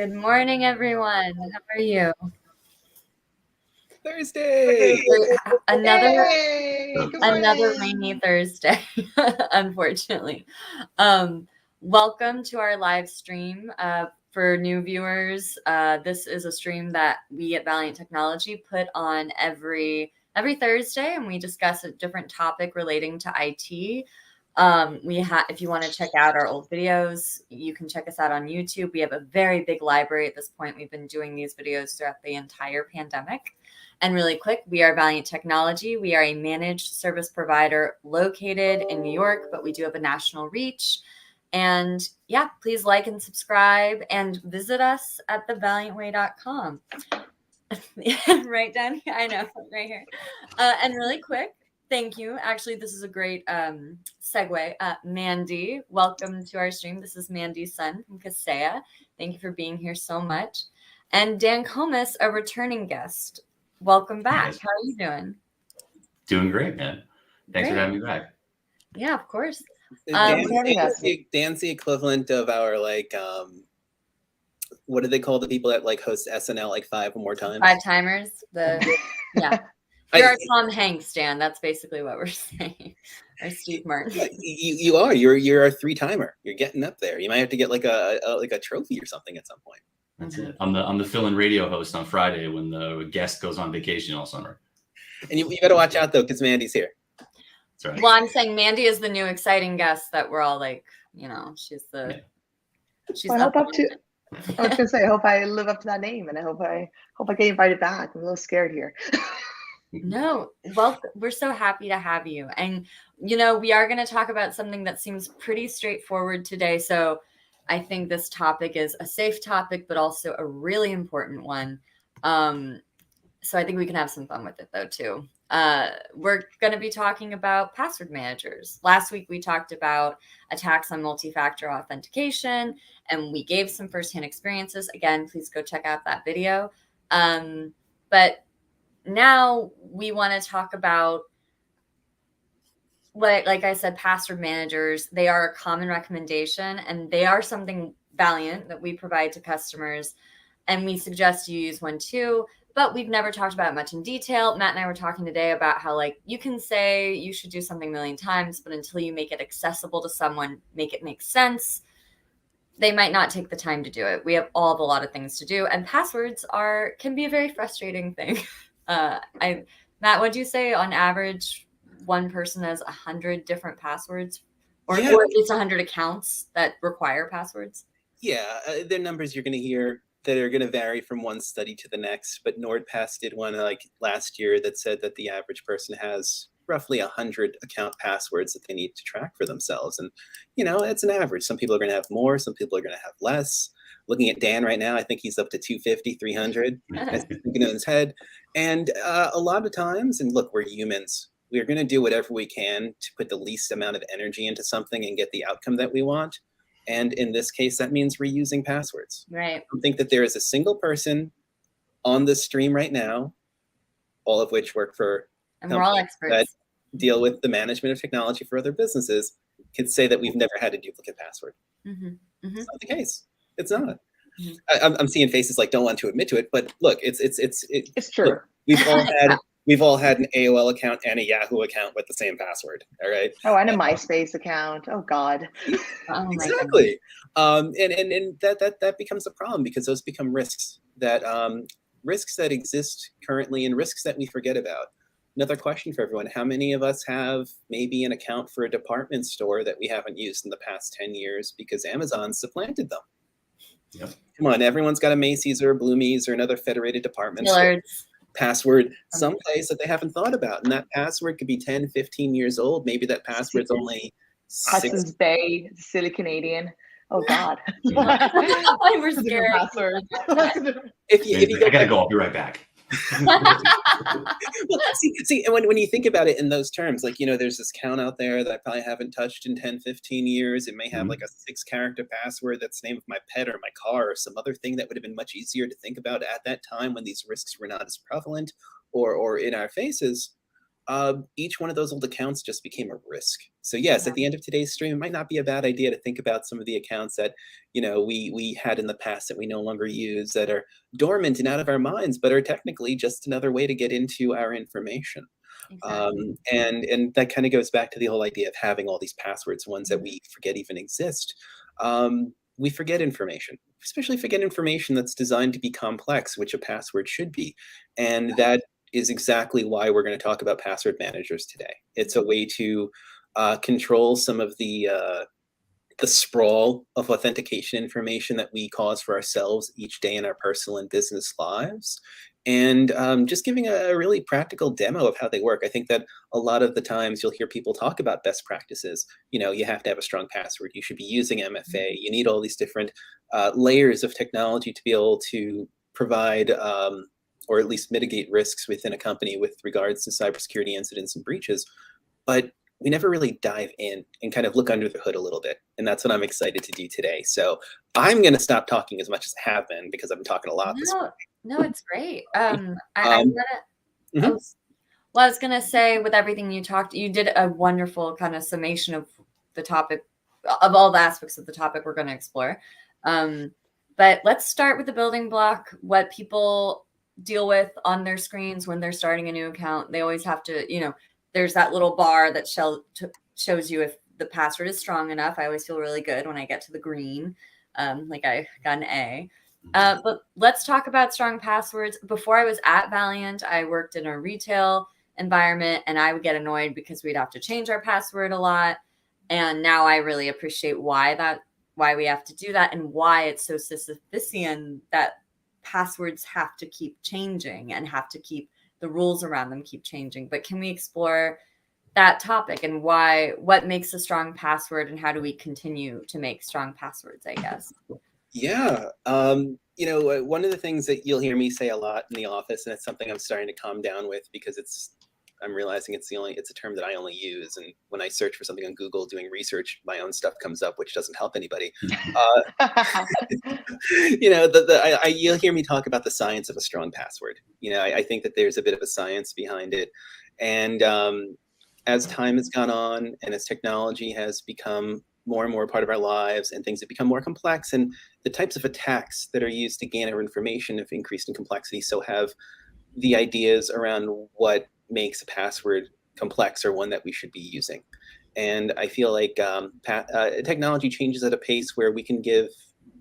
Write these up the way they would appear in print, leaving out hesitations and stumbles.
Good morning, everyone. How are you? Thursday. Another Morning. rainy Thursday, unfortunately. Welcome to our live stream. For new viewers, this is a stream that we at Valiant Technology put on every Thursday, and we discuss a different topic relating to IT. If you want to check out our old videos, you can check us out on YouTube. We have a very big library at this point. We've been doing these videos throughout the entire pandemic. And really quick, we are Valiant Technology. We are a managed service provider located in New York, but we do have a national reach. And yeah, please like and subscribe and visit us at thevaliantway.com. Right down here. I know, right here. And really quick, thank you. Actually, this is a great segue. Mandy, welcome to our stream. This is Mandy's son from Kaseya. Thank you for being here so much. And Dan Comas, a returning guest. Welcome back. Yes. How are you doing? Doing great, man. Thanks for having me back. Yeah, of course. Dan's the equivalent of our what do they call the people that host SNL 5 more times? 5 timers. Yeah. You're our Tom Hanks, Dan. That's basically what we're saying. Or Steve Martin. You are. You're a 3-timer. You're getting up there. You might have to get a trophy or something at some point. That's it. I'm the fill-in radio host on Friday when the guest goes on vacation all summer. And you got to watch out though, because Mandy's here. That's right. Well, I'm saying Mandy is the new exciting guest that we're all she's the. Yeah. She's. Well, I was gonna say, I hope I live up to that name, and I hope I get invited back. I'm a little scared here. No, well, we're so happy to have you, and we are going to talk about something that seems pretty straightforward today. So, I think this topic is a safe topic, but also a really important one. So I think we can have some fun with it though too. We're going to be talking about password managers. Last week we talked about attacks on multi-factor authentication, and we gave some firsthand experiences. Again, please go check out that video. But now we want to talk about like I said, password managers. They are a common recommendation, and they are something Valiant that we provide to customers, and we suggest you use one too. But we've never talked about it much in detail. Matt and I were talking today about how you can say you should do something a million times, but until you make it accessible to someone, make it make sense, they might not take the time to do it. We have a lot of things to do, and passwords can be a very frustrating thing. Matt, what'd you say on average? One person has 100 different passwords, or at least 100 accounts that require passwords. Yeah, they're numbers you're going to hear that are going to vary from one study to the next. But NordPass did one last year that said that the average person has roughly 100 account passwords that they need to track for themselves. And, it's an average. Some people are going to have more. Some people are going to have less. Looking at Dan right now, I think he's up to 250, 300 thinking in his head. And a lot of times, and look, we're humans. We're going to do whatever we can to put the least amount of energy into something and get the outcome that we want. And in this case, that means reusing passwords. Right. I don't think that there is a single person on this stream right now, all of which work for and we're all experts that deal with the management of technology for other businesses, could say that we've never had a duplicate password. Mm-hmm. Mm-hmm. It's not the case. It's not. Mm-hmm. I'm seeing faces don't want to admit to it, but look, it's true. Look, we've all had an AOL account and a Yahoo account with the same password. All right. Oh, and a MySpace account. Oh God. Oh, exactly. And that becomes a problem, because those become risks that exist currently and risks that we forget about. Another question for everyone: how many of us have maybe an account for a department store that we haven't used in the past 10 years because Amazon supplanted them? Yep. Come on, everyone's got a Macy's or a Bloomies or another federated department store password someplace that they haven't thought about. And that password could be 10, 15 years old. Maybe that password's only Hudson's Bay, silly Canadian. Oh God. We're scared. If you I gotta go. I'll be right back. Well, see, and when you think about it in those terms, there's this account out there that I probably haven't touched in 10, 15 years. It may have a 6-character password that's the name of my pet or my car or some other thing that would have been much easier to think about at that time when these risks were not as prevalent or in our faces. each one of those old accounts just became a risk. So yes, at the end of today's stream, it might not be a bad idea to think about some of the accounts that, you know, we had in the past that we no longer use, that are dormant and out of our minds, but are technically just another way to get into our information. Exactly. And that kind of goes back to the whole idea of having all these passwords, ones that we forget even exist. We forget information, especially forget information that's designed to be complex, which a password should be. And that is exactly why we're going to talk about password managers today. It's a way to control some of the sprawl of authentication information that we cause for ourselves each day in our personal and business lives. And just giving a really practical demo of how they work. I think that a lot of the times you'll hear people talk about best practices. You know, you have to have a strong password. You should be using MFA. You need all these different layers of technology to be able to provide or at least mitigate risks within a company with regards to cybersecurity incidents and breaches. But we never really dive in and kind of look under the hood a little bit. And that's what I'm excited to do today. So I'm going to stop talking as much as I have been, because I've been talking a lot this morning. No, it's great. I'm gonna, well, I was gonna say, with everything you did a wonderful kind of summation of the topic, of all the aspects of the topic we're going to explore. But let's start with the building block, what people deal with on their screens when they're starting a new account. They always have to, you know, there's that little bar that shows you if the password is strong enough. I always feel really good when I get to the green, like I got an A. But let's talk about strong passwords. Before I was at Valiant, I worked in a retail environment, and I would get annoyed because we'd have to change our password a lot. And now I really appreciate why we have to do that, and why it's so Sisyphean that passwords have to keep changing and have to keep the rules around them keep changing. But can we explore that topic and what makes a strong password, and how do we continue to make strong passwords, I guess? Yeah. You know, one of the things that you'll hear me say a lot in the office, and it's something I'm starting to calm down with, because I'm realizing it's a term that I only use. And when I search for something on Google doing research, my own stuff comes up, which doesn't help anybody. You know, you'll hear me talk about the science of a strong password. You know, I think that there's a bit of a science behind it. And as time has gone on, and as technology has become more and more part of our lives, and things have become more complex, and the types of attacks that are used to gain our information have increased in complexity, so have the ideas around what makes a password complex, or one that we should be using. And I feel like technology changes at a pace where we can give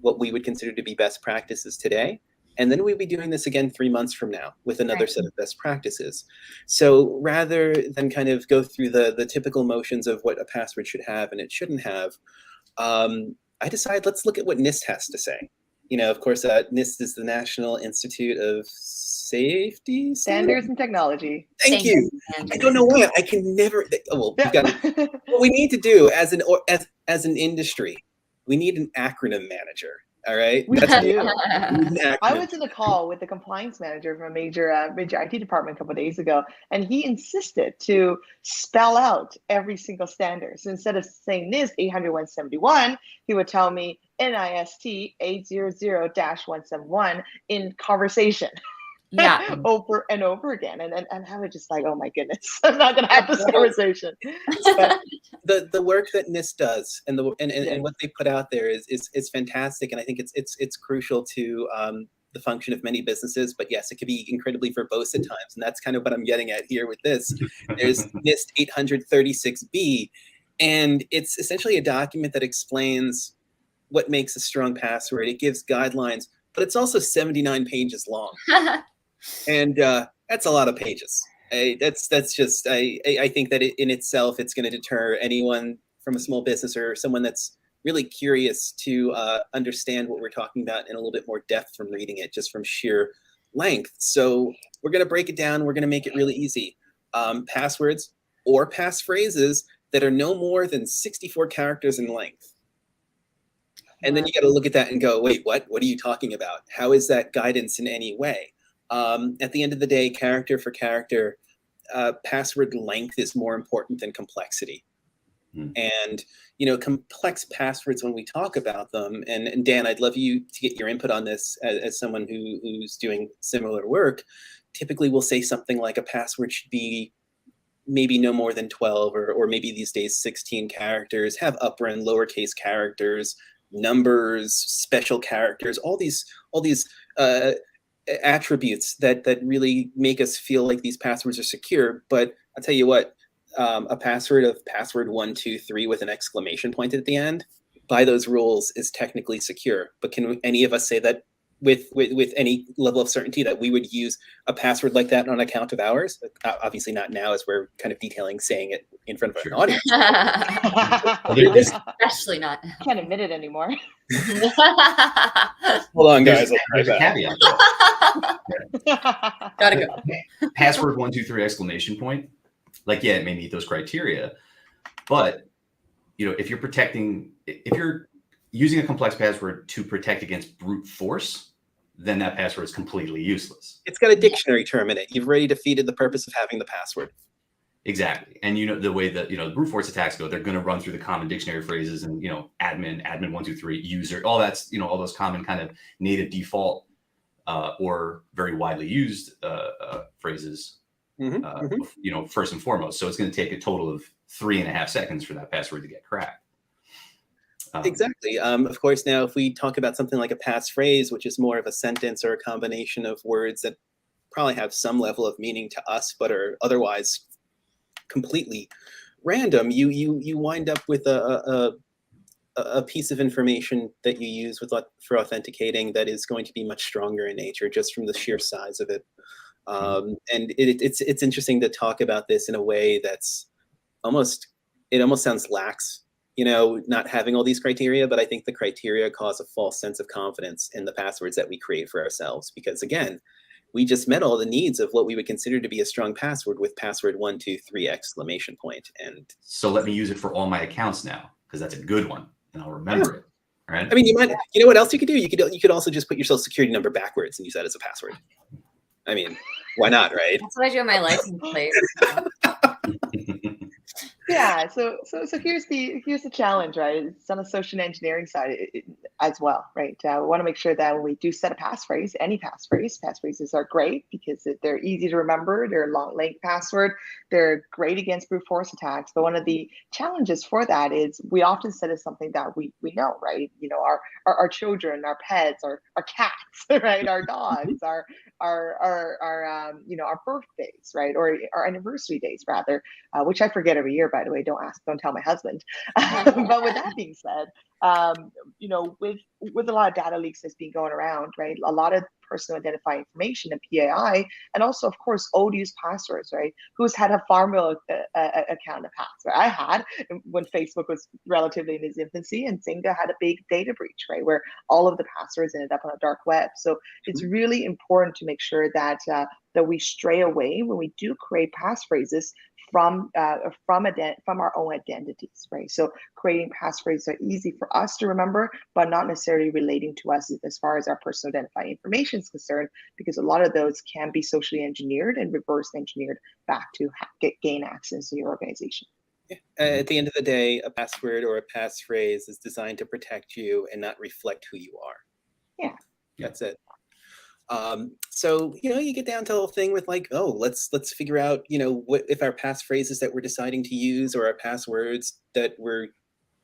what we would consider to be best practices today, and then we'll be doing this again 3 months from now with another set of best practices. So rather than kind of go through the typical motions of what a password should have and it shouldn't have, I decided, let's look at what NIST has to say. You know, of course, NIST is the National Institute of Safety Standards and Technology. Thank you. I don't know why I can never. Well, what we need to do as an industry, we need an acronym manager. All right. We do. I was in a call with the compliance manager from a major IT department a couple of days ago, and he insisted to spell out every single standard. So instead of saying NIST 800-171, he would tell me NIST 800-171 in conversation. Yeah. Over and over again. And I was just like, oh my goodness, I'm not gonna have this conversation. But the work that NIST does, and what they put out there is fantastic. And I think it's crucial to the function of many businesses. But yes, it can be incredibly verbose at times. And that's kind of what I'm getting at here with this. There's NIST 836B, and it's essentially a document that explains what makes a strong password. It gives guidelines, but it's also 79 pages long. And that's a lot of pages. That's just I think that in itself, it's going to deter anyone from a small business or someone that's really curious to understand what we're talking about in a little bit more depth from reading it, just from sheer length. So we're going to break it down. We're going to make it really easy. Passwords or passphrases that are no more than 64 characters in length. And then you got to look at that and go, wait, what? What are you talking about? How is that guidance in any way? At the end of the day, character for character, password length is more important than complexity. And, you know, complex passwords, when we talk about them, and Dan, I'd love you to get your input on this as someone who's doing similar work. Typically, we'll say something like a password should be maybe no more than 12, or maybe these days 16 characters, have upper and lowercase characters, numbers, special characters, all these attributes that really make us feel like these passwords are secure. But I'll tell you what, a password of password123 with an exclamation point at the end, by those rules, is technically secure. But can any of us say that with any level of certainty that we would use a password like that on account of ours? Obviously not now, as we're kind of detailing saying it in front of an audience. Especially not. Can't admit it anymore. Hold on, guys. There's a caveat. Gotta go. Password 123 exclamation point. Like, yeah, it may meet those criteria, but if you're using a complex password to protect against brute force, then that password is completely useless. It's got a dictionary term in it. You've already defeated the purpose of having the password. Exactly. And the way that the brute force attacks go, they're going to run through the common dictionary phrases and admin 123, user, all that's all those common kind of native default or very widely used phrases. First and foremost. So it's going to take a total of 3.5 seconds for that password to get cracked. Exactly. Of course, now if we talk about something like a passphrase, which is more of a sentence or a combination of words that probably have some level of meaning to us, but are otherwise completely random, you wind up with a piece of information that you use for authenticating that is going to be much stronger in nature, just from the sheer size of it. And it's interesting to talk about this in a way that's almost sounds lax, not having all these criteria, but I think the criteria cause a false sense of confidence in the passwords that we create for ourselves, because again, we just met all the needs of what we would consider to be a strong password with password 123 exclamation point. And so let me use it for all my accounts now, because that's a good one and I'll remember it. Right. I mean, you know what else you could do? You could also just put your social security number backwards and use that as a password. I mean, why not, right? That's what I do on my license plate. Yeah, so here's the challenge, right? It's on the social engineering side as well, right? We want to make sure that when we do set a passphrase, any passphrases are great because they're easy to remember, they're a long length password, they're great against brute force attacks. But one of the challenges for that is we often set as something that we know, right? Our children, our pets, our cats, right? Our dogs, our birthdays, right? Or our anniversary days rather, which I forget every year, by the way. Don't tell my husband. But with that being said, with a lot of data leaks that's been going around, right? A lot of personal identifying information and PAI, and also, of course, old use passwords, right? Who's had a Farmville account in the past? Right? I had when Facebook was relatively in its infancy, and Zynga had a big data breach, right? Where all of the passwords ended up on a dark web. So it's really important to make sure that we stray away when we do create passphrases from our own identities, right? So creating passphrases are easy for us to remember, but not necessarily relating to us as far as our personal identifying information is concerned, because a lot of those can be socially engineered and reverse engineered back to gain access to your organization. At the end of the day, a password or a passphrase is designed to protect you and not reflect who you are. Yeah, that's it. So you get down to the whole thing with like, oh, let's figure out what if our passphrases that we're deciding to use, or our passwords that we're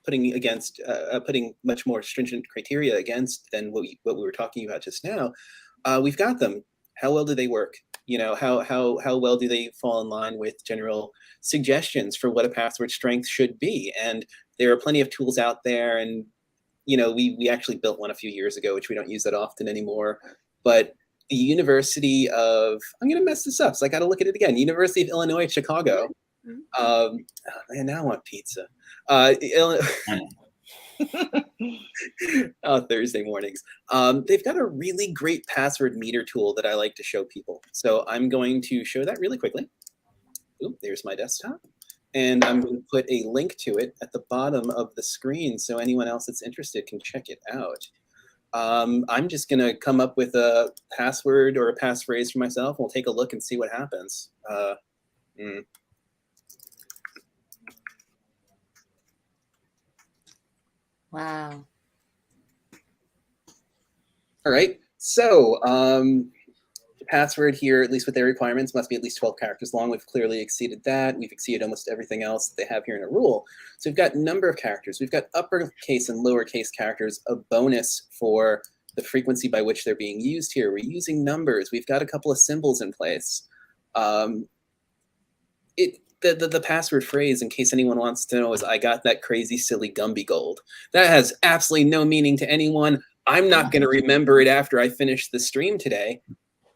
putting against putting much more stringent criteria against than what we were talking about just now. We've got them. How well do they work? How well do they fall in line with general suggestions for what a password strength should be? And there are plenty of tools out there, and we actually built one a few years ago, which we don't use that often anymore. But the University of, I'm going to mess this up, so I got to look at it again. University of Illinois, Chicago. Oh man, now I want pizza. Thursday mornings. They've got a really great password meter tool that I like to show people. So I'm going to show that really quickly. Oop, there's my desktop. And I'm going to put a link to it at the bottom of the screen so anyone else that's interested can check it out. I'm just going to come up with a password or a passphrase for myself. We'll take a look and see what happens. Wow. All right. So password here, at least with their requirements, must be at least 12 characters long. We've clearly exceeded that. We've exceeded almost everything else that they have here in a rule. So we've got number of characters. We've got uppercase and lowercase characters, a bonus for the frequency by which they're being used here. We're using numbers. We've got a couple of symbols in place. The password phrase, in case anyone wants to know, is "I got that crazy, silly Gumby gold." That has absolutely no meaning to anyone. I'm not going to remember it after I finish the stream today.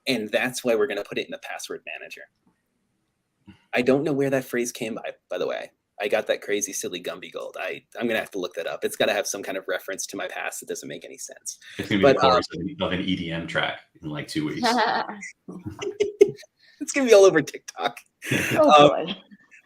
And that's why we're going to put it in the password manager. I don't know where that phrase came by the way. I got that crazy, silly Gumby gold. I'm going to have to look that up. It's got to have some kind of reference to my past that doesn't make any sense. It's going to be the chorus of an EDM track in like 2 weeks. It's going to be all over TikTok. Oh, boy.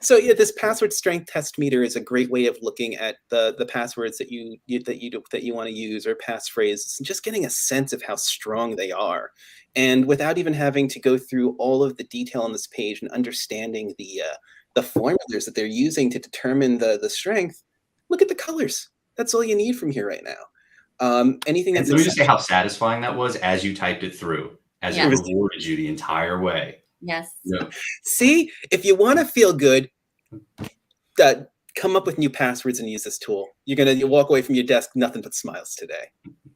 So yeah, this password strength test meter is a great way of looking at the passwords that you want to use, or passphrases, and just getting a sense of how strong they are. And without even having to go through all of the detail on this page and understanding the formulas that they're using to determine the strength, look at the colors. That's all you need from here right now. Anything that's let me just say how satisfying that was as you typed it through, as it rewarded you the entire way. Yes. Yeah. See, if you want to feel good, come up with new passwords and use this tool. You'll walk away from your desk nothing but smiles today.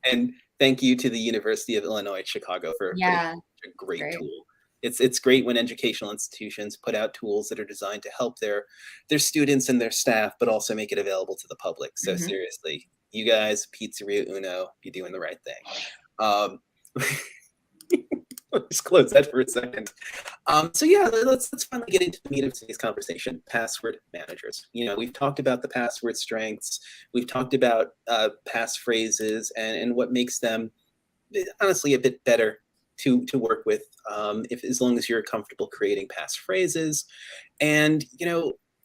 And thank you to the University of Illinois at Chicago for putting a great tool. It's great when educational institutions put out tools that are designed to help their students and their staff, but also make it available to the public. So seriously, you guys, Pizzeria Uno, you're doing the right thing. Let's close that for a second. So yeah, let's finally get into the meat of today's conversation: password managers. We've talked about the password strengths. We've talked about passphrases and what makes them honestly a bit better to work with, as long as you're comfortable creating passphrases. And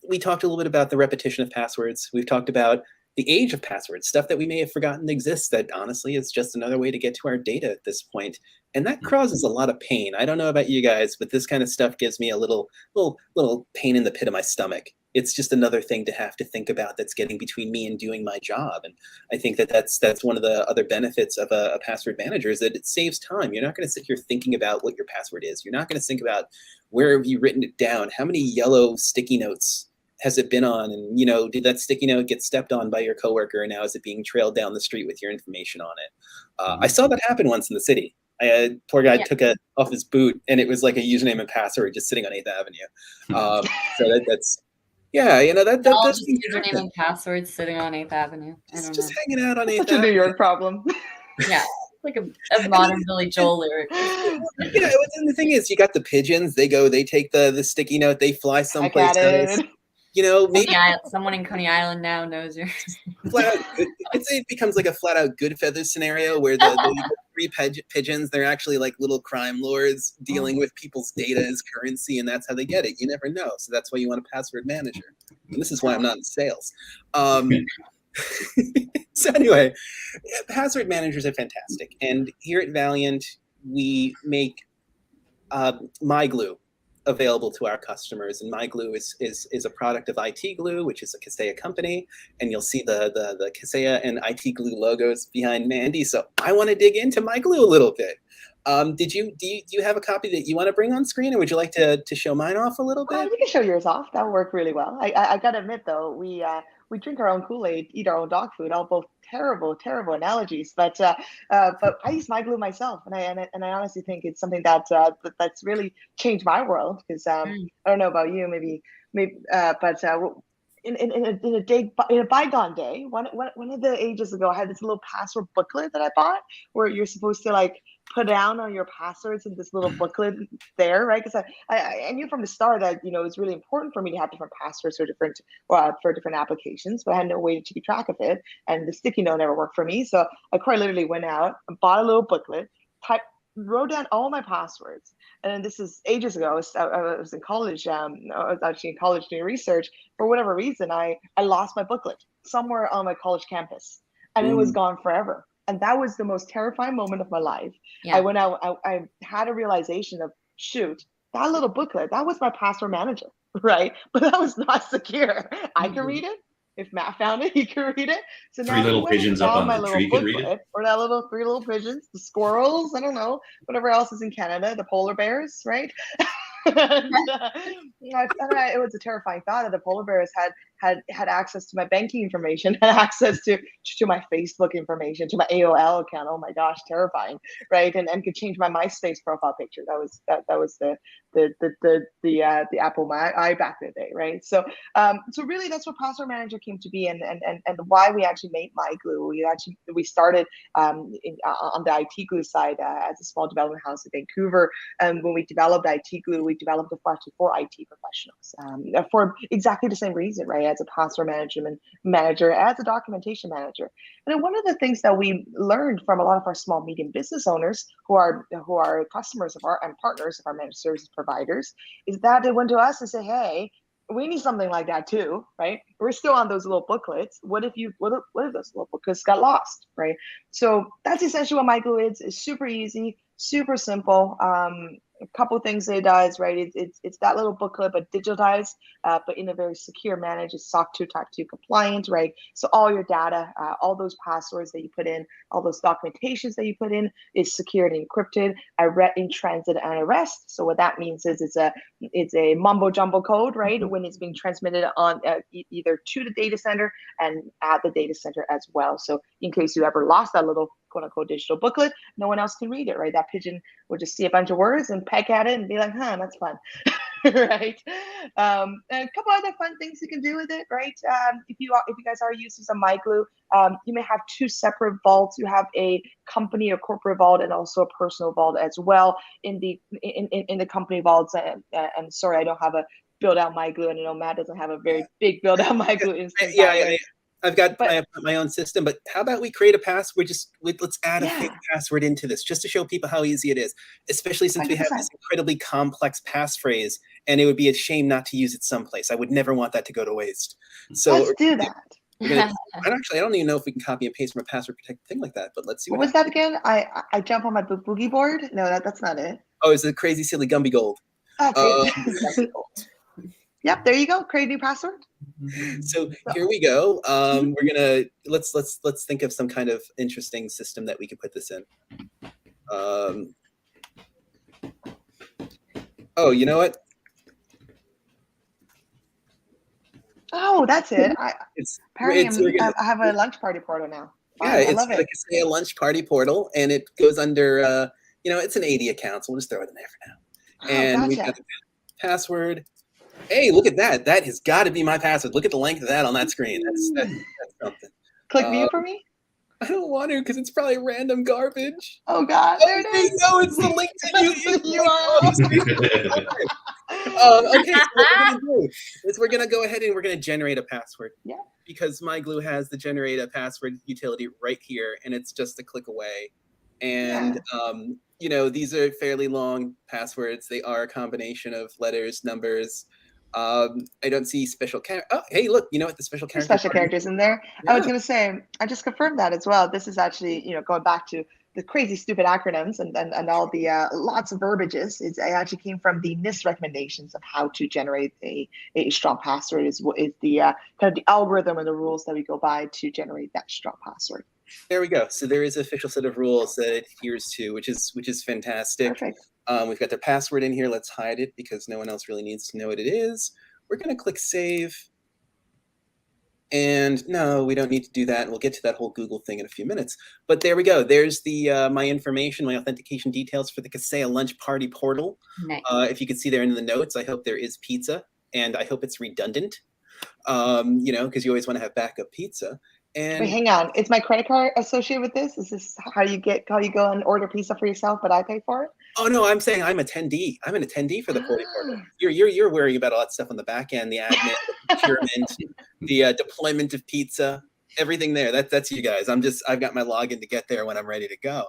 we talked a little bit about the repetition of passwords. We've talked about the age of passwords, stuff that we may have forgotten exists that honestly is just another way to get to our data at this point. And that causes a lot of pain. I don't know about you guys, but this kind of stuff gives me a little pain in the pit of my stomach. It's just another thing to have to think about that's getting between me and doing my job. And I think that's one of the other benefits of a password manager, is that it saves time. You're not going to sit here thinking about what your password is. You're not going to think about where have you written it down, how many yellow sticky notes has it been on, and did that sticky note get stepped on by your coworker, and now is it being trailed down the street with your information on it? I saw that happen once in the city. Poor guy took it off his boot, and it was like a username and password just sitting on 8th Avenue. So that's that's username and password sitting on 8th Avenue. Just hanging out on 8th Avenue. Such a New York problem. Yeah. Like a modern Billy Joel lyric. And the thing is, you got the pigeons. They take the sticky note. They fly someplace else. Maybe someone in Coney Island now knows you're flat out. I'd say it becomes like a flat out Good Feather scenario where the three pigeons, they're actually like little crime lords dealing with people's data as currency, and that's how they get it. You never know. So that's why you want a password manager. And this is why I'm not in sales. So anyway, password managers are fantastic. And here at Valiant, we make MyGlue available to our customers, and MyGlue is a product of IT Glue, which is a Kaseya company, and you'll see the Kaseya and IT Glue logos behind Mandy. So I want to dig into MyGlue a little bit. Do you have a copy that you want to bring on screen, or would you like to show mine off a little bit? You can show yours off. That would work really well. I gotta admit though, we drink our own Kool-Aid, eat our own dog food. All both terrible analogies. But I use MyGlue myself, and I honestly think it's something that's really changed my world. Because I don't know about you, maybe but in a bygone day, one of the ages ago, I had this little password booklet that I bought, where you're supposed to like put down on your passwords in this little booklet there, right? Because I knew from the start that it's really important for me to have different passwords for different applications, but I had no way to keep track of it, and the sticky note never worked for me. So I quite literally went out and bought a little booklet, wrote down all my passwords. And this is ages ago. I was in college. I was actually in college doing research. For whatever reason, I lost my booklet somewhere on my college campus, and it was gone forever. And that was the most terrifying moment of my life. Yeah. I went out. I had a realization of, shoot, that little booklet, that was my password manager, right? But that was not secure. I can read it, If Matt found it, he could read it. So Three now he little went and pigeons up found on my the little tree could read it. booklet, or that little three little pigeons, the squirrels, I don't know, whatever else is in Canada, the polar bears, right? And, it was a terrifying thought that the polar bears had access to my banking information, had access to my Facebook information, to my AOL account. Oh my gosh, terrifying, right? And could change my MySpace profile picture. That was the apple my eye back in the day, right? So so really that's what Password Manager came to be, and why we actually made MyGlue. We started on the IT glue side as a small development house in Vancouver. When we developed IT glue, we developed it actually for IT professionals for exactly the same reason, right? As a password management manager, as a documentation manager. And then one of the things that we learned from a lot of our small medium business owners who are customers of our and partners of our managed services providers is that they went to us and say, hey, we need something like that too, right? We're still on those little booklets. What if those little booklets got lost, right? So that's essentially what MyGlue is. It's super easy, super simple. A couple things it does, right? It's that little booklet, but digitized, but in a very secure manner. It's SOC 2 Type 2 compliant, right? So all your data, all those passwords that you put in, all those documentations that you put in is secured and encrypted, in transit and at rest. So what that means is it's a mumbo jumbo code, right? When it's being transmitted on either to the data center and at the data center as well. So in case you ever lost that little quote unquote digital booklet, no one else can read it, right? That pigeon will just see a bunch of words and peck at it and be like, huh, that's fun. Right? And a couple other fun things you can do with it, right? If you guys are using some MyGlue, you may have two separate vaults. You have a company or corporate vault and also a personal vault as well. In the company vaults, and sorry, I don't have a build out MyGlue, and I know Matt doesn't have a very big build out MyGlue instance. Yeah. I've got my own system, but how about we create a password? Let's add a fake password into this just to show people how easy it is, especially since 100%. We have this incredibly complex passphrase, and it would be a shame not to use it someplace. I would never want that to go to waste. So let's do that. I don't even know if we can copy and paste from a password protected thing like that, but let's see. What was that again? I jump on my boogie board? No, that's not it. Oh, it's a crazy silly Gumby Gold. Okay. Yep, there you go. Create a new password. So here we go. We're gonna let's think of some kind of interesting system that we could put this in. Oh, you know what? Oh, that's it. I have a lunch party portal now. Yeah, it's like a lunch party portal, and it goes under it's an 80 account, so we'll just throw it in there for now. And we've got the password. Hey, look at that. That has got to be my password. Look at the length of that on that screen. That's something. Click view for me. I don't want to because it's probably random garbage. Oh, God. There it is. No, it's the link to you. Okay, so what we're going to do is we're going to go ahead and we're going to generate a password. Yeah. Because MyGlue has the generate a password utility right here, and it's just a click away. And, these are fairly long passwords. They are a combination of letters, numbers. I don't see special character. Oh, hey, look, you know what? The special characters. Special characters in there. Yeah. I was going to say, I just confirmed that as well. This is actually, going back to the crazy, stupid acronyms and all the lots of verbiages. It actually came from the NIST recommendations of how to generate a strong password. Is the kind of the algorithm and the rules that we go by to generate that strong password. There we go. So there is an official set of rules that it adheres to, which is fantastic. Perfect. We've got their password in here. Let's hide it because no one else really needs to know what it is. We're going to click save. And no, we don't need to do that. We'll get to that whole Google thing in a few minutes. But there we go. There's the my information, my authentication details for the Kaseya Lunch Party portal. Nice. If you could see there in the notes, I hope there is pizza, and I hope it's redundant. Because you always want to have backup pizza. And wait, hang on. Is my credit card associated with this? Is this how you go and order pizza for yourself, but I pay for it? Oh no, I'm saying I'm attendee. I'm an attendee for the 40 portal. You're worrying about all that stuff on the back end, the admin, the procurement, the deployment of pizza, everything there. That's you guys. I've got my login to get there when I'm ready to go.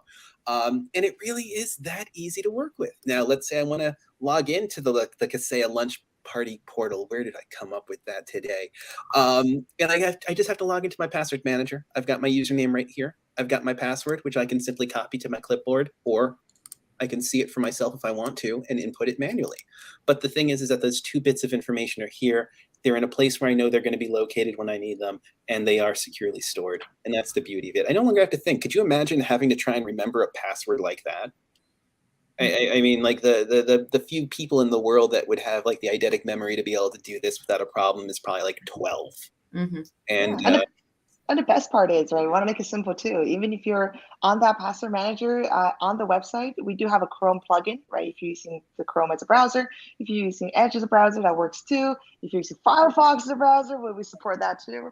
And it really is that easy to work with. Now, let's say I want to log into the Kaseya Lunch Party portal. Where did I come up with that today? And I just have to log into my password manager. I've got my username right here. I've got my password, which I can simply copy to my clipboard, or I can see it for myself if I want to and input it manually. But the thing is that those 2 bits of information are here. They're in a place where I know they're going to be located when I need them, and they are securely stored. And that's the beauty of it. I no longer have to think. Could you imagine having to try and remember a password like that? I mean, like the few people in the world that would have like the eidetic memory to be able to do this without a problem is probably like 12. Mm-hmm. And Yeah. And the best part is, right, we want to make it simple too. Even if you're on that password manager on the website, we do have a Chrome plugin, right? If you're using the Chrome as a browser, if you're using Edge as a browser, that works too. If you're using Firefox as a browser, we support that too.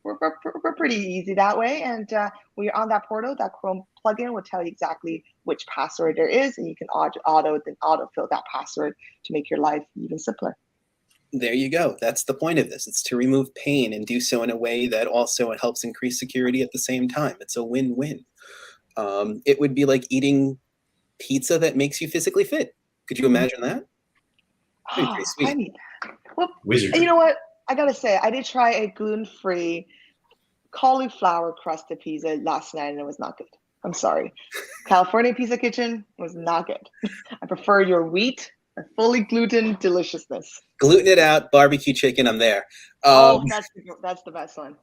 We're pretty easy that way. And when you're on that portal, that Chrome plugin will tell you exactly which password there is, and you can autofill that password to make your life even simpler. there you go. That's the point of this. It's to remove pain and do so in a way that also it helps increase security at the same time. It's a win-win. It would be like eating pizza that makes you physically fit. Could you imagine that? That'd be pretty sweet. I mean, well, Wizardry. you know what? I gotta say, I did try a gluten-free cauliflower crusted pizza last night, and it was not good. I'm sorry. California Pizza Kitchen was not good. I prefer your wheat and fully gluten deliciousness. Gluten it out, barbecue chicken, I'm there. That's the best one.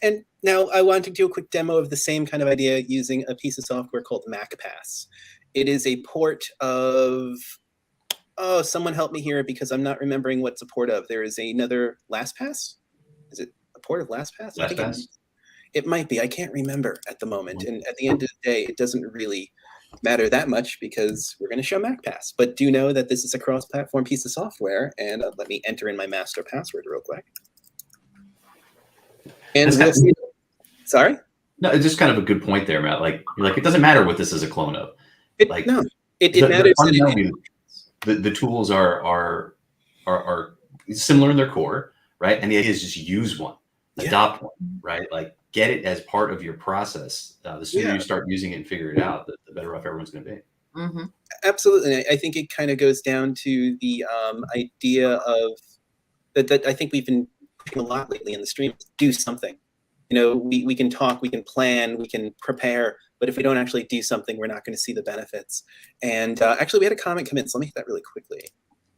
And now I want to do a quick demo of the same kind of idea using a piece of software called MacPass. It is a port of, oh, someone help me here because I'm not remembering what's a port of. There is another LastPass? Is it a port of LastPass? LastPass? It might be. I can't remember at the moment. And at the end of the day, it doesn't really matter that much because we're going to show MacPass. But do know that this is a cross-platform piece of software. And let me enter in my master password real quick. And we'll see. Sorry? No, it's just kind of a good point there, Matt. Like, you're like, it doesn't matter what this is a clone of. It matters. The tools are similar in their core, right? And the idea is just use one, adopt one, right? Like, get it as part of your process. The sooner you start using it and figure it out, the better off everyone's going to be. Mm-hmm. Absolutely. I think it kind of goes down to the idea of that I think we've been pushing a lot lately in the stream. Do something. You know, we can talk, we can plan, we can prepare, but if we don't actually do something, we're not going to see the benefits. And actually, we had a comment come in, so let me hit that really quickly.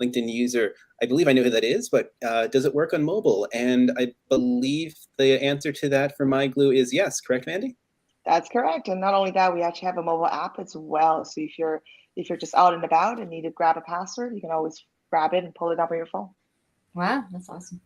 LinkedIn user, I believe I know who that is, but does it work on mobile? And I believe the answer to that for MyGlue is yes. Correct, Mandy? That's correct. And not only that, we actually have a mobile app as well. So if you're just out and about and need to grab a password, you can always grab it and pull it up on your phone. Wow, that's awesome.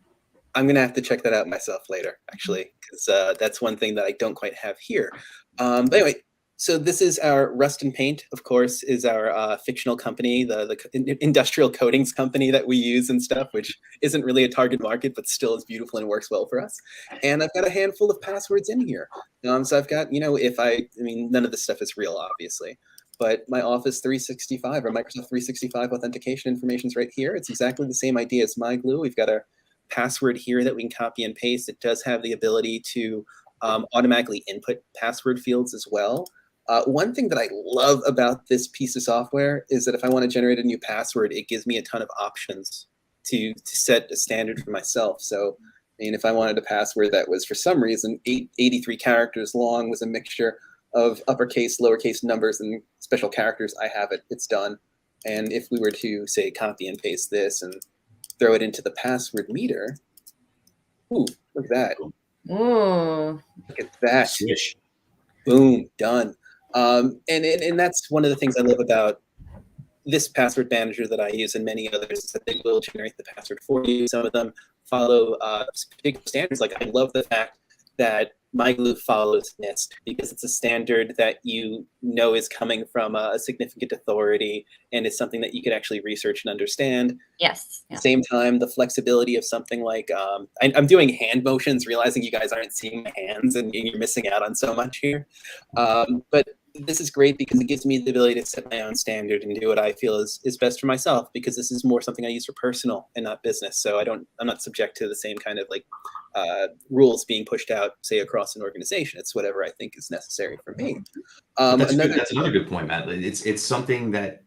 I'm going to have to check that out myself later, actually, because that's one thing that I don't quite have here. But anyway, so this is our Rust and Paint, of course, is our fictional company, the industrial coatings company that we use and stuff, which isn't really a target market, but still is beautiful and works well for us. And I've got a handful of passwords in here. So I've got, you know, I mean, none of this stuff is real, obviously. But my Office 365 or Microsoft 365 authentication information is right here. It's exactly the same idea as MyGlue. We've got a password here that we can copy and paste. It does have the ability to automatically input password fields as well. One thing that I love about this piece of software is that if I want to generate a new password, it gives me a ton of options to set a standard for myself. So, I mean, if I wanted a password that was for some reason 83 characters long, was a mixture of uppercase, lowercase numbers, and special characters, I have it. It's done. And if we were to, say, copy and paste this and throw it into the password meter. Ooh, look at that. Ooh. Look at that. Swish. Boom, done. And that's one of the things I love about this password manager that I use and many others is that they will generate the password for you. Some of them follow particular standards. Like I love the fact that MyGlue follows NIST because it's a standard that you know is coming from a significant authority and it's something that you could actually research and understand. Yes. Yeah. Same time, the flexibility of something like I'm doing hand motions, realizing you guys aren't seeing my hands and you're missing out on so much here. But this is great because it gives me the ability to set my own standard and do what I feel is best for myself because this is more something I use for personal and not business. So I'm not subject to the same kind of like rules being pushed out, say, across an organization. It's whatever I think is necessary for me. That's another good point, Matt. It's something that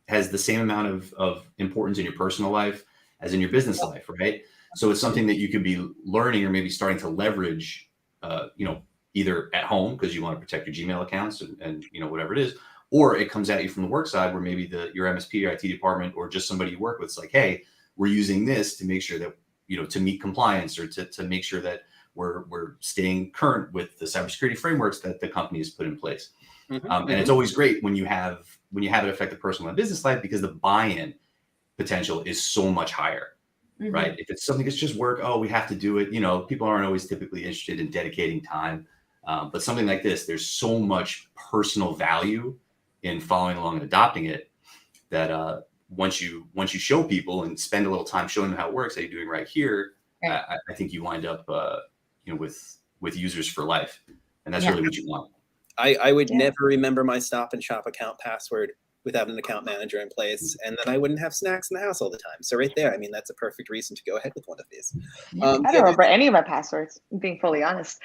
has the same amount of importance in your personal life as in your business life, right? So it's something that you could be learning or maybe starting to leverage, either at home because you want to protect your Gmail accounts and whatever it is, or it comes at you from the work side where maybe your MSP or IT department or just somebody you work with is like, hey, we're using this to make sure that, to meet compliance, or to make sure that we're staying current with the cybersecurity frameworks that the company has put in place. And it's always great when you have it affect the personal and business life, because the buy-in potential is so much higher, right? If it's something that's just work, oh, we have to do it. People aren't always typically interested in dedicating time. But something like this, there's so much personal value in following along and adopting it that once you show people and spend a little time showing them how it works, how you're doing right here, right. I think you wind up, with users for life, and that's really what you want. I would never remember my Stop and Shop account password without an account manager in place, and then I wouldn't have snacks in the house all the time. So right there, I mean, that's a perfect reason to go ahead with one of these. I don't remember any of my passwords, being fully honest.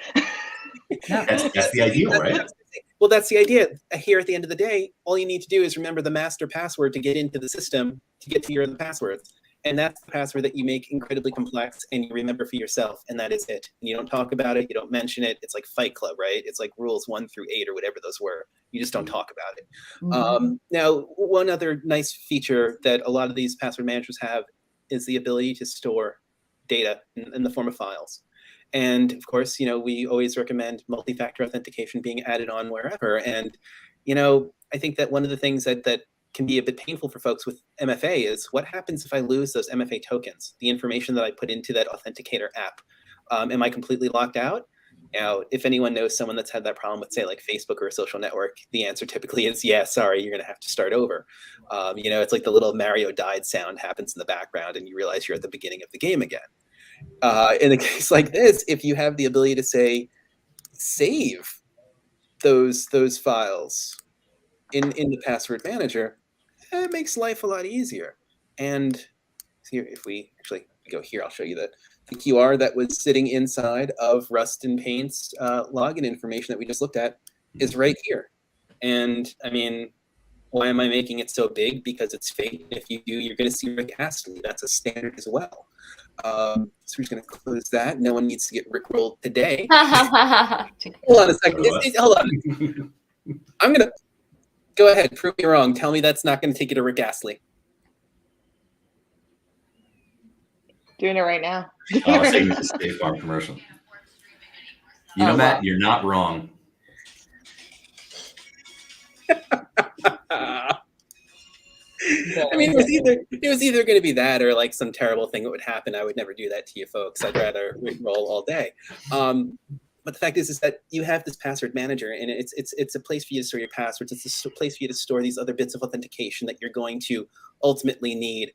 That's the ideal, right? Well, that's the idea. Here at the end of the day, all you need to do is remember the master password to get into the system, to get to your other passwords. And that's the password that you make incredibly complex and you remember for yourself, and that is it. And you don't talk about it, you don't mention it. It's like Fight Club, right? It's like rules 1 through 8 or whatever those were. You just don't talk about it. Now, one other nice feature that a lot of these password managers have is the ability to store data in the form of files. And of course, we always recommend multi-factor authentication being added on wherever. And, I think that one of the things that can be a bit painful for folks with MFA is what happens if I lose those MFA tokens, the information that I put into that authenticator app. Am I completely locked out? Now, if anyone knows someone that's had that problem with, say, like Facebook or a social network, the answer typically is, yeah, sorry, you're going to have to start over. It's like the little Mario died sound happens in the background and you realize you're at the beginning of the game again. In a case like this, if you have the ability to, say, save those files in the password manager, it makes life a lot easier. And here, if we actually go here, I'll show you the QR that was sitting inside of Rust and Paint's login information that we just looked at is right here. And I mean, why am I making it so big? Because it's fake. If you do, you're going to see Rick Astley. That's a standard as well. So we're just going to close that. No one needs to get rickrolled today. Hold on a second. Hold on. I'm going to go ahead. Prove me wrong. Tell me that's not going to take you to Rick Astley. Doing it right now. Oh, saying it's a State Farm commercial. Matt, you're not wrong. I mean, it was either going to be that or like some terrible thing that would happen. I would never do that to you folks. I'd rather roll all day. But the fact is that you have this password manager, and it's a place for you to store your passwords. It's a place for you to store these other bits of authentication that you're going to ultimately need.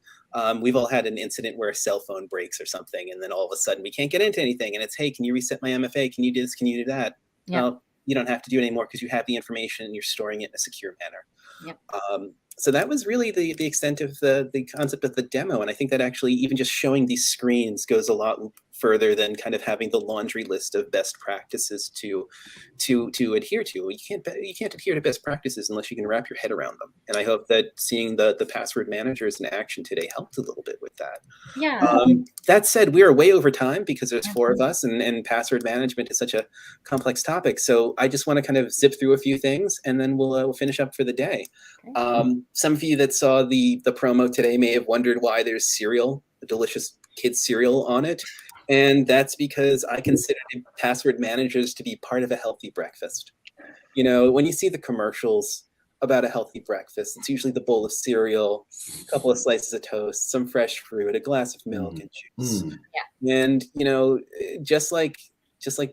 We've all had an incident where a cell phone breaks or something, and then all of a sudden we can't get into anything. And it's, hey, can you reset my MFA? Can you do this? Can you do that? Yeah. Well, you don't have to do it anymore because you have the information and you're storing it in a secure manner. Yep. So that was really the extent of the concept of the demo. And I think that actually even just showing these screens goes a lot further than kind of having the laundry list of best practices to adhere to. You can't adhere to best practices unless you can wrap your head around them. And I hope that seeing the password managers in action today helped a little bit with that. Yeah. That said, we are way over time because there's 4 of us, and password management is such a complex topic. So I just want to kind of zip through a few things, and then we'll finish up for the day. Some of you that saw the promo today may have wondered why there's cereal, a delicious kids cereal on it. And that's because I consider password managers to be part of a healthy breakfast. When you see the commercials about a healthy breakfast, it's usually the bowl of cereal, a couple of slices of toast, some fresh fruit, a glass of milk and juice. Yeah. And, just like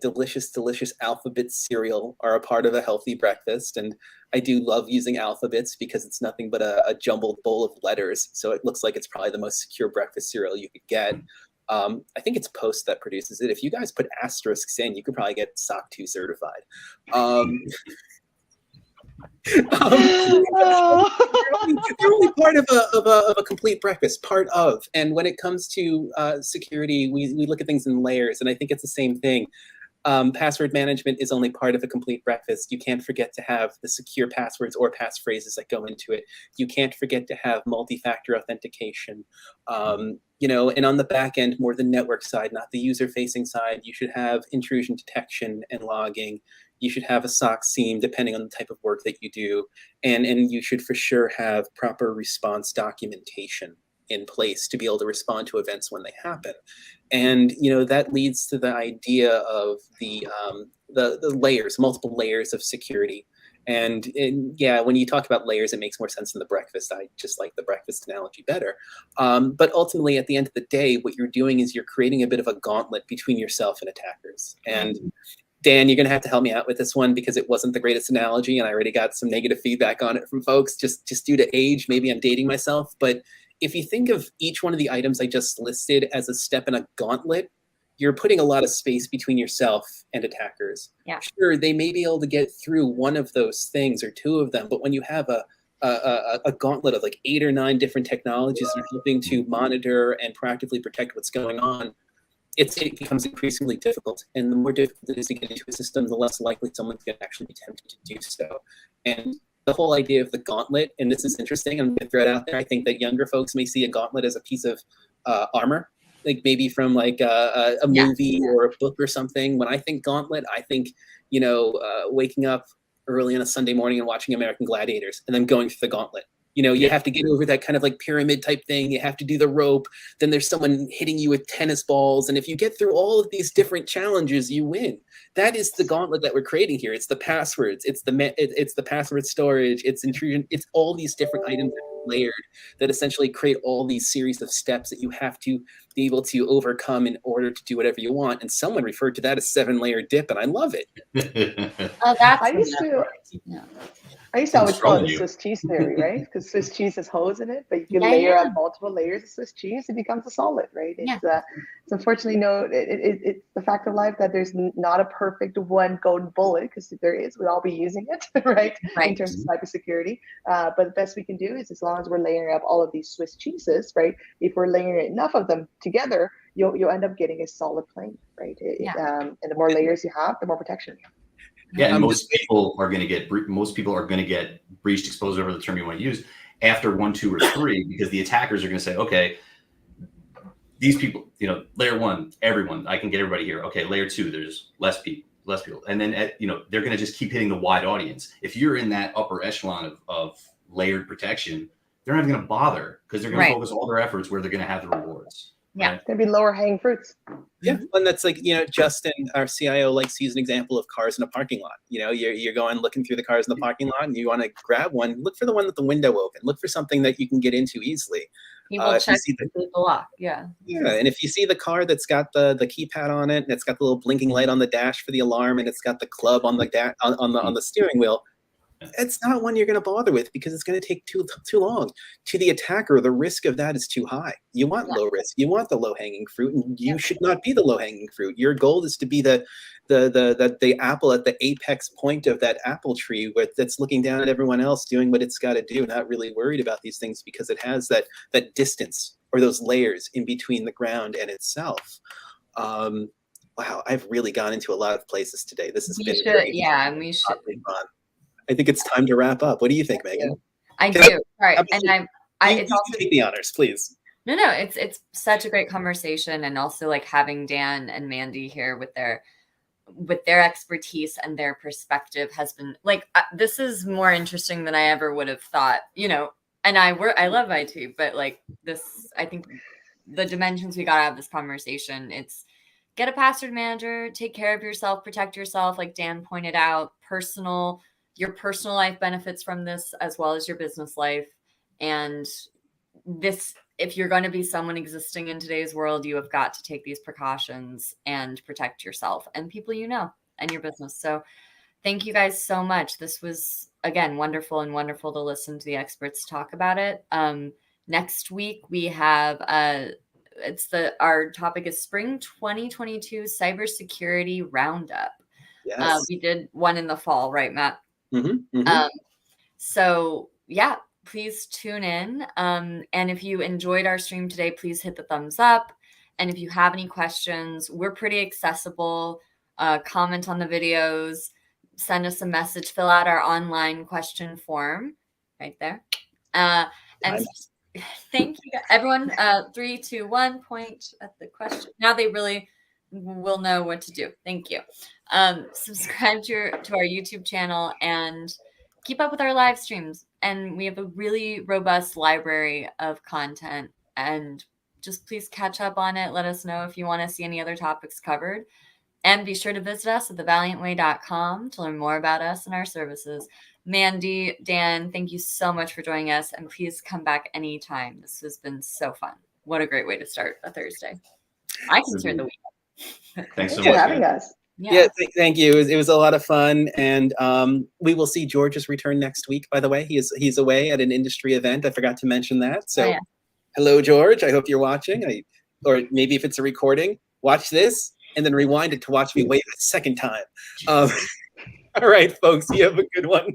delicious alphabet cereal are a part of a healthy breakfast. And I do love using alphabets because it's nothing but a jumbled bowl of letters. So it looks like it's probably the most secure breakfast cereal you could get. I think it's Post that produces it. If you guys put asterisks in, you could probably get SOC 2 certified. They're only part of a complete breakfast, part of. And when it comes to security, we look at things in layers, and I think it's the same thing. Password management is only part of a complete breakfast. You can't forget to have the secure passwords or passphrases that go into it. You can't forget to have multi-factor authentication. And on the back end, more the network side, not the user-facing side, you should have intrusion detection and logging. You should have a SOC SIEM, depending on the type of work that you do. And you should for sure have proper response documentation. in place to be able to respond to events when they happen. And that leads to the idea of the layers, multiple layers of security. And yeah, when you talk about layers, it makes more sense than the breakfast. I just like the breakfast analogy better. But ultimately, at the end of the day, what you're doing is you're creating a bit of a gauntlet between yourself and attackers. And Dan, you're going to have to help me out with this one because it wasn't the greatest analogy, and I already got some negative feedback on it from folks, just due to age. Maybe I'm dating myself. But if you think of each one of the items I just listed as a step in a gauntlet, you're putting a lot of space between yourself and attackers. Yeah. Sure, they may be able to get through one of those things or two of them, but when you have a gauntlet of like 8 or 9 different technologies that are helping to monitor and proactively protect what's going on, it becomes increasingly difficult. And the more difficult it is to get into a system, the less likely someone's going to actually be tempted to do so. And the whole idea of the gauntlet, and this is interesting, I'm going to throw it out there. I think that younger folks may see a gauntlet as a piece of armor, like maybe from like a movie or a book or something. When I think gauntlet, I think, waking up early on a Sunday morning and watching American Gladiators and then going through the gauntlet. You have to get over that kind of like pyramid type thing. You have to do the rope. Then there's someone hitting you with tennis balls. And if you get through all of these different challenges, you win. That is the gauntlet that we're creating here. It's the passwords. It's the password storage. It's intrusion. It's all these different items that are layered that essentially create all these series of steps that you have to be able to overcome in order to do whatever you want. And someone referred to that as 7-layer dip, and I love it. Oh, that's I used to always call it the Swiss cheese theory, right? Because Swiss cheese has holes in it, but you can layer up multiple layers of Swiss cheese, it becomes a solid, right? It's unfortunately it's the fact of life that there's not a perfect one golden bullet, because if there is, we'd all be using it, right? In terms of cybersecurity. But the best we can do is, as long as we're layering up all of these Swiss cheeses, right? If we're layering enough of them together, you'll end up getting a solid plane, right? And the more layers you have, the more protection you have. Yeah, and most people are going to get breached, exposed, whatever the term you want to use, after 1, 2, or 3, because the attackers are going to say, okay, these people, layer 1, everyone, I can get everybody here. Okay, layer 2, there's less people, and then they're going to just keep hitting the wide audience. If you're in that upper echelon of layered protection, they're not going to bother because they're going to focus all their efforts where they're going to have the rewards. Yeah, right? There'd be lower hanging fruits. Yeah, and that's like, Justin, our CIO, likes to use an example of cars in a parking lot. You're going looking through the cars in the parking lot, and you want to grab one. Look for the one with the window open. Look for something that you can get into easily. People check the lock. Yeah. Yeah, and if you see the car that's got the keypad on it, and it's got the little blinking light on the dash for the alarm, and it's got the club on the on the steering wheel, it's not one you're going to bother with because it's going to take too long. To the attacker, the risk of that is too high. You want low risk. You want the low hanging fruit, and you should not be the low hanging fruit. Your goal is to be the apple at the apex point of that apple tree, that's looking down at everyone else doing what it's got to do, not really worried about these things because it has that distance or those layers in between the ground and itself. Wow, I've really gone into a lot of places today. This has been we should. fun. I think it's time to wrap up. What do you think, Megan? I do. Right. And it's also take the honors, please. No, it's such a great conversation, and also like having Dan and Mandy here with their expertise and their perspective has been like this is more interesting than I ever would have thought. And I love IT, but like this, I think the dimensions we got out of this conversation, it's get a password manager, take care of yourself, protect yourself, like Dan pointed out, your personal life benefits from this as well as your business life. And this, if you're going to be someone existing in today's world, you have got to take these precautions and protect yourself and people and your business. So thank you guys so much. This was, again, wonderful to listen to the experts talk about it. Next week we have our topic is Spring 2022 Cybersecurity Roundup. Yes. We did one in the fall, right, Matt? Mm-hmm, mm-hmm. So yeah, please tune in. And if you enjoyed our stream today, please hit the thumbs up. And if you have any questions, we're pretty accessible. Comment on the videos, send us a message, fill out our online question form right there. And thank you, everyone. 3, 2, 1, point at the question. Now they really will know what to do. Thank you. Subscribe to our YouTube channel and keep up with our live streams. And we have a really robust library of content And just please catch up on it. Let us know if you want to see any other topics covered. And be sure to visit us at thevaliantway.com to learn more about us and our services. Mandy, Dan, thank you so much for joining us. And please come back anytime. This has been so fun. What a great way to start a Thursday. I can start the week. Thanks so Thanks for much. having man. us. Yeah, thank you. It was a lot of fun, and we will see George's return next week. By the way, he's away at an industry event. I forgot to mention that. So, hello, George. I hope you're watching. Or maybe if it's a recording, watch this and then rewind it to watch me wave a second time. All right, folks. You have a good one.